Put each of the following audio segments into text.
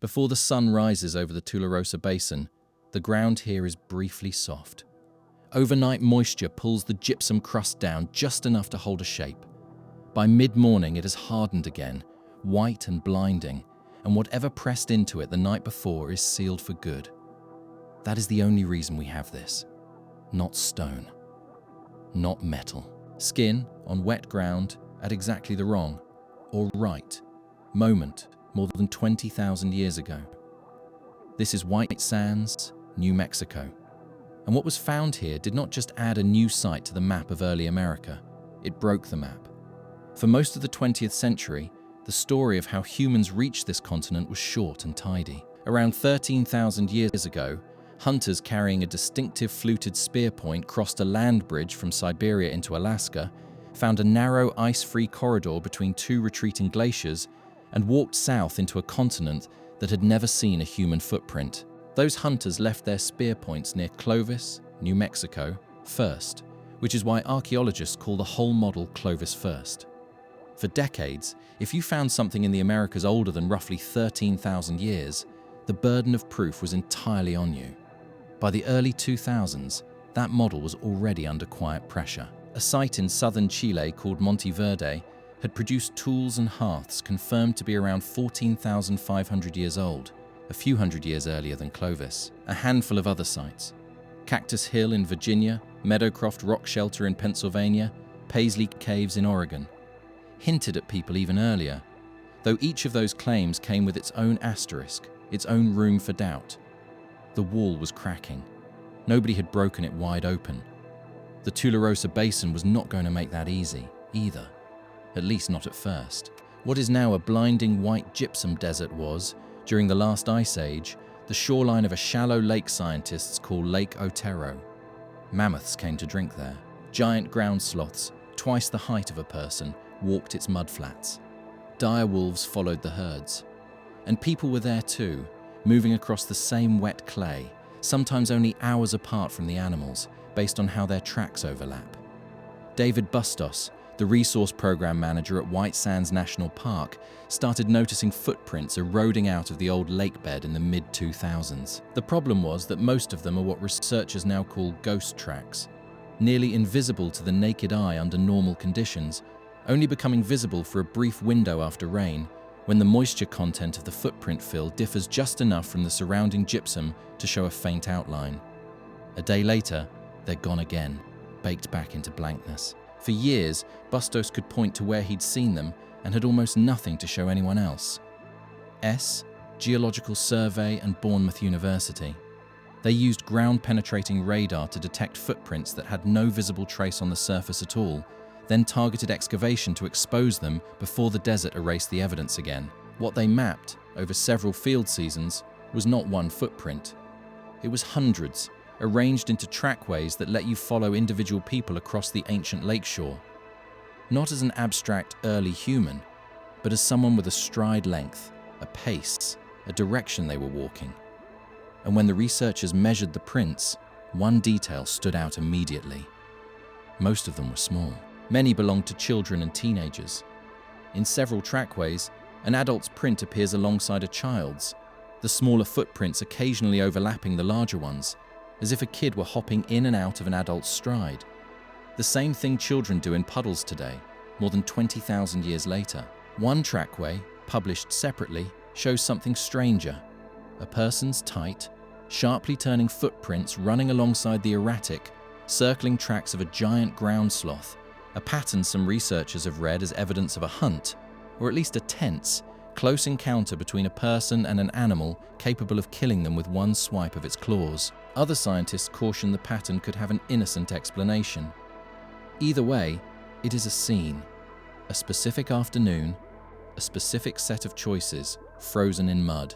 Before the sun rises over the Tularosa Basin, the ground here is briefly soft. Overnight moisture pulls the gypsum crust down just enough to hold a shape. By mid-morning, it has hardened again, white and blinding, and whatever pressed into it the night before is sealed for good. That is the only reason we have this. Not stone. Not metal. Skin on wet ground at exactly the wrong, or right, moment more than 20,000 years ago. This is White Sands, New Mexico. And what was found here did not just add a new site to the map of early America, it broke the map. For most of the 20th century, the story of how humans reached this continent was short and tidy. Around 13,000 years ago, hunters carrying a distinctive fluted spear point crossed a land bridge from Siberia into Alaska, found a narrow ice-free corridor between two retreating glaciers, and walked south into a continent that had never seen a human footprint. Those hunters left their spear points near Clovis, New Mexico, first, which is why archaeologists call the whole model Clovis first. For decades, if you found something in the Americas older than roughly 13,000 years, the burden of proof was entirely on you. By the early 2000s, that model was already under quiet pressure. A site in southern Chile called Monte Verde had produced tools and hearths confirmed to be around 14,500 years old, a few hundred years earlier than Clovis. A handful of other sites: Cactus Hill in Virginia, Meadowcroft Rock Shelter in Pennsylvania, Paisley Caves in Oregon, hinted at people even earlier, though each of those claims came with its own asterisk, its own room for doubt. The wall was cracking. Nobody had broken it wide open. The Tularosa Basin was not going to make that easy, either. At least not at first. What is now a blinding white gypsum desert was, during the last ice age, the shoreline of a shallow lake scientists call Lake Otero. Mammoths came to drink there. Giant ground sloths, twice the height of a person, walked its mudflats. Dire wolves followed the herds. And people were there too, moving across the same wet clay, sometimes only hours apart from the animals, based on how their tracks overlap. David Bustos, the resource program manager at White Sands National Park, started noticing footprints eroding out of the old lake bed in the mid-2000s. The problem was that most of them are what researchers now call ghost tracks, nearly invisible to the naked eye under normal conditions, only becoming visible for a brief window after rain, when the moisture content of the footprint fill differs just enough from the surrounding gypsum to show a faint outline. A day later, they're gone again, baked back into blankness. For years, Bustos could point to where he'd seen them and had almost nothing to show anyone else. Geological Survey and Bournemouth University. They used ground-penetrating radar to detect footprints that had no visible trace on the surface at all, then targeted excavation to expose them before the desert erased the evidence again. What they mapped, over several field seasons, was not one footprint. It was hundreds, arranged into trackways that let you follow individual people across the ancient lakeshore. Not as an abstract early human, but as someone with a stride length, a pace, a direction they were walking. And when the researchers measured the prints, one detail stood out immediately. Most of them were small. Many belonged to children and teenagers. In several trackways, an adult's print appears alongside a child's, the smaller footprints occasionally overlapping the larger ones, as if a kid were hopping in and out of an adult's stride. The same thing children do in puddles today, more than 20,000 years later. One trackway, published separately, shows something stranger: a person's tight, sharply turning footprints running alongside the erratic, circling tracks of a giant ground sloth, a pattern some researchers have read as evidence of a hunt, or at least a tense, close encounter between a person and an animal capable of killing them with one swipe of its claws. Other scientists caution the pattern could have an innocent explanation. Either way, it is a scene, a specific afternoon, a specific set of choices, frozen in mud.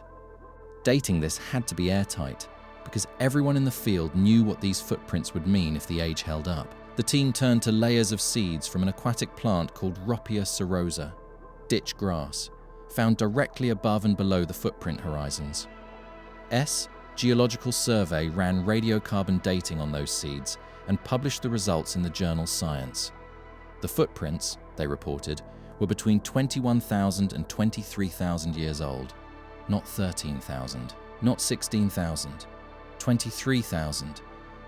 Dating this had to be airtight, because everyone in the field knew what these footprints would mean if the age held up. The team turned to layers of seeds from an aquatic plant called Ropia serosa, ditch grass, found directly above and below the footprint horizons. Geological Survey ran radiocarbon dating on those seeds and published the results in the journal Science. The footprints, they reported, were between 21,000 and 23,000 years old. Not 13,000, not 16,000, 23,000,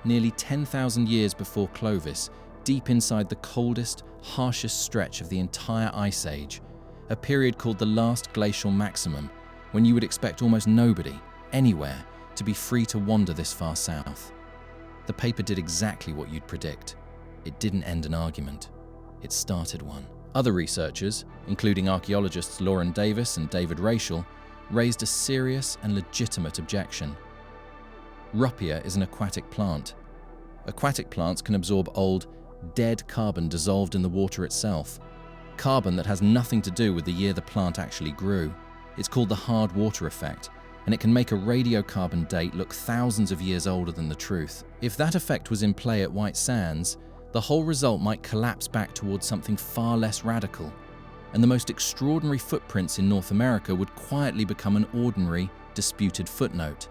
nearly 10,000 years before Clovis, deep inside the coldest, harshest stretch of the entire Ice Age, a period called the last glacial maximum, when you would expect almost nobody, anywhere, to be free to wander this far south. The paper did exactly what you'd predict. It didn't end an argument. It started one. Other researchers, including archaeologists Lauren Davis and David Rachel, raised a serious and legitimate objection. Ruppia is an aquatic plant. Aquatic plants can absorb old, dead carbon dissolved in the water itself, carbon that has nothing to do with the year the plant actually grew. It's called the hard water effect, and it can make a radiocarbon date look thousands of years older than the truth. If that effect was in play at White Sands, the whole result might collapse back towards something far less radical, and the most extraordinary footprints in North America would quietly become an ordinary, disputed footnote.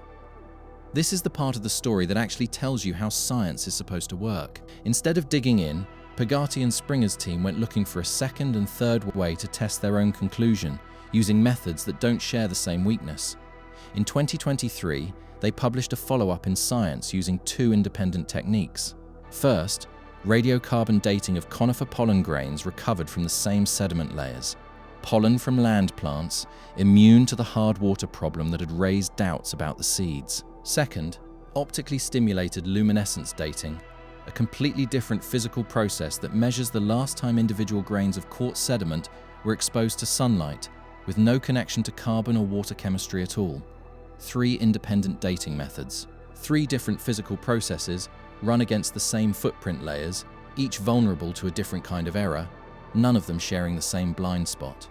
This is the part of the story that actually tells you how science is supposed to work. Instead of digging in, Pagati and Springer's team went looking for a second and third way to test their own conclusion, using methods that don't share the same weakness. In 2023, they published a follow-up in Science using two independent techniques. First, radiocarbon dating of conifer pollen grains recovered from the same sediment layers, pollen from land plants immune to the hard water problem that had raised doubts about the seeds. Second, optically stimulated luminescence dating, a completely different physical process that measures the last time individual grains of quartz sediment were exposed to sunlight, with no connection to carbon or water chemistry at all. 3 independent dating methods. 3 different physical processes run against the same footprint layers, each vulnerable to a different kind of error, none of them sharing the same blind spot.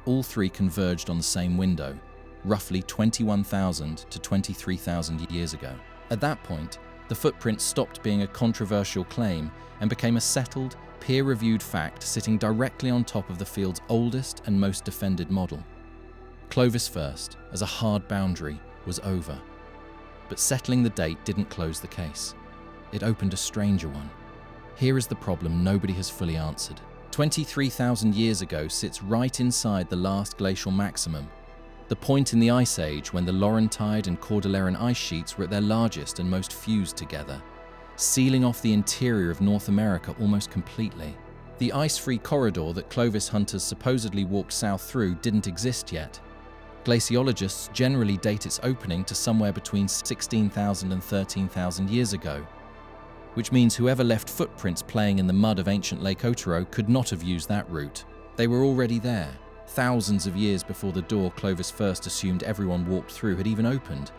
All 3 converged on the same window, roughly 21,000 to 23,000 years ago. At that point, the footprint stopped being a controversial claim and became a settled, peer-reviewed fact sitting directly on top of the field's oldest and most defended model. Clovis first, as a hard boundary, was over. But settling the date didn't close the case. It opened a stranger one. Here is the problem nobody has fully answered. 23,000 years ago sits right inside the last glacial maximum, the point in the Ice Age when the Laurentide and Cordilleran ice sheets were at their largest and most fused together, sealing off the interior of North America almost completely. The ice-free corridor that Clovis hunters supposedly walked south through didn't exist yet. Glaciologists generally date its opening to somewhere between 16,000 and 13,000 years ago, which means whoever left footprints playing in the mud of ancient Lake Otero could not have used that route. They were already there, thousands of years before the door Clovis first assumed everyone walked through had even opened.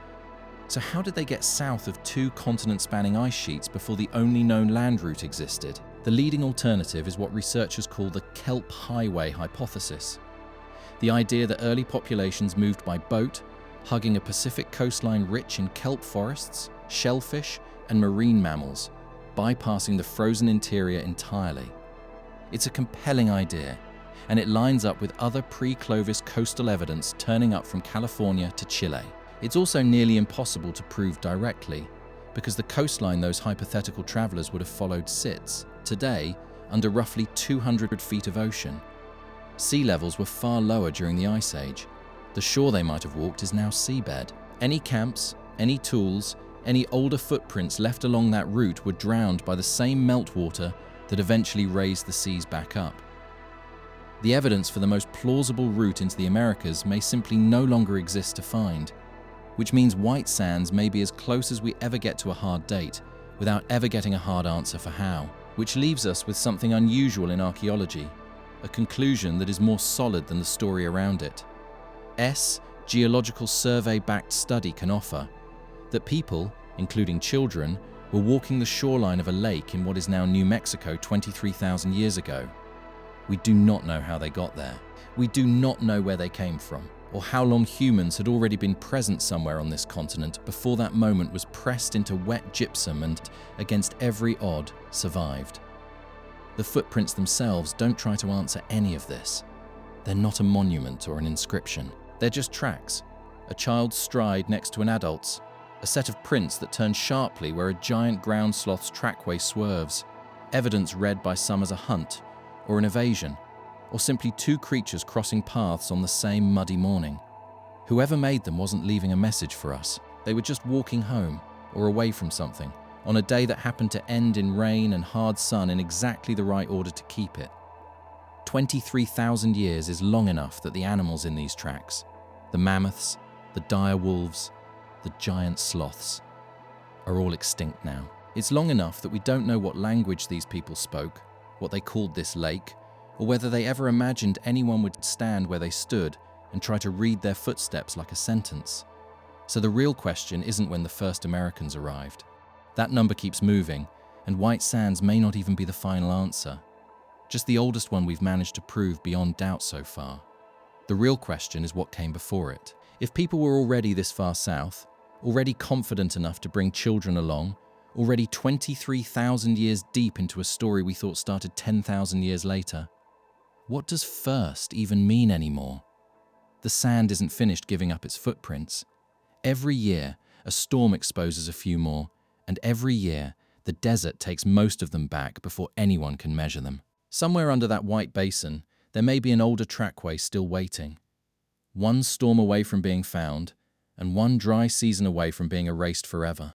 So how did they get south of 2 continent-spanning ice sheets before the only known land route existed? The leading alternative is what researchers call the kelp highway hypothesis. The idea that early populations moved by boat, hugging a Pacific coastline rich in kelp forests, shellfish, and marine mammals, bypassing the frozen interior entirely. It's a compelling idea, and it lines up with other pre-Clovis coastal evidence turning up from California to Chile. It's also nearly impossible to prove directly, because the coastline those hypothetical travelers would have followed sits, today, under roughly 200 feet of ocean. Sea levels were far lower during the Ice Age. The shore they might have walked is now seabed. Any camps, any tools, any older footprints left along that route were drowned by the same meltwater that eventually raised the seas back up. The evidence for the most plausible route into the Americas may simply no longer exist to find, which means White Sands may be as close as we ever get to a hard date, without ever getting a hard answer for how. Which leaves us with something unusual in archaeology, a conclusion that is more solid than the story around it. Geological survey-backed study can offer that people, including children, were walking the shoreline of a lake in what is now New Mexico 23,000 years ago. We do not know how they got there. We do not know where they came from, or how long humans had already been present somewhere on this continent before that moment was pressed into wet gypsum and, against every odd, survived. The footprints themselves don't try to answer any of this. They're not a monument or an inscription. They're just tracks, a child's stride next to an adult's, a set of prints that turn sharply where a giant ground sloth's trackway swerves, evidence read by some as a hunt, or an evasion, or simply 2 creatures crossing paths on the same muddy morning. Whoever made them wasn't leaving a message for us. They were just walking home or away from something on a day that happened to end in rain and hard sun in exactly the right order to keep it. 23,000 years is long enough that the animals in these tracks, the mammoths, the dire wolves, the giant sloths, are all extinct now. It's long enough that we don't know what language these people spoke, what they called this lake, or whether they ever imagined anyone would stand where they stood and try to read their footsteps like a sentence. So the real question isn't when the first Americans arrived. That number keeps moving, and white sands may not even be the final answer. Just the oldest one we've managed to prove beyond doubt so far. The real question is what came before it. If people were already this far south, already confident enough to bring children along, already 23,000 years deep into a story we thought started 10,000 years later, what does first even mean anymore? The sand isn't finished giving up its footprints. Every year, a storm exposes a few more, and every year, the desert takes most of them back before anyone can measure them. Somewhere under that white basin, there may be an older trackway still waiting. One storm away from being found, and one dry season away from being erased forever.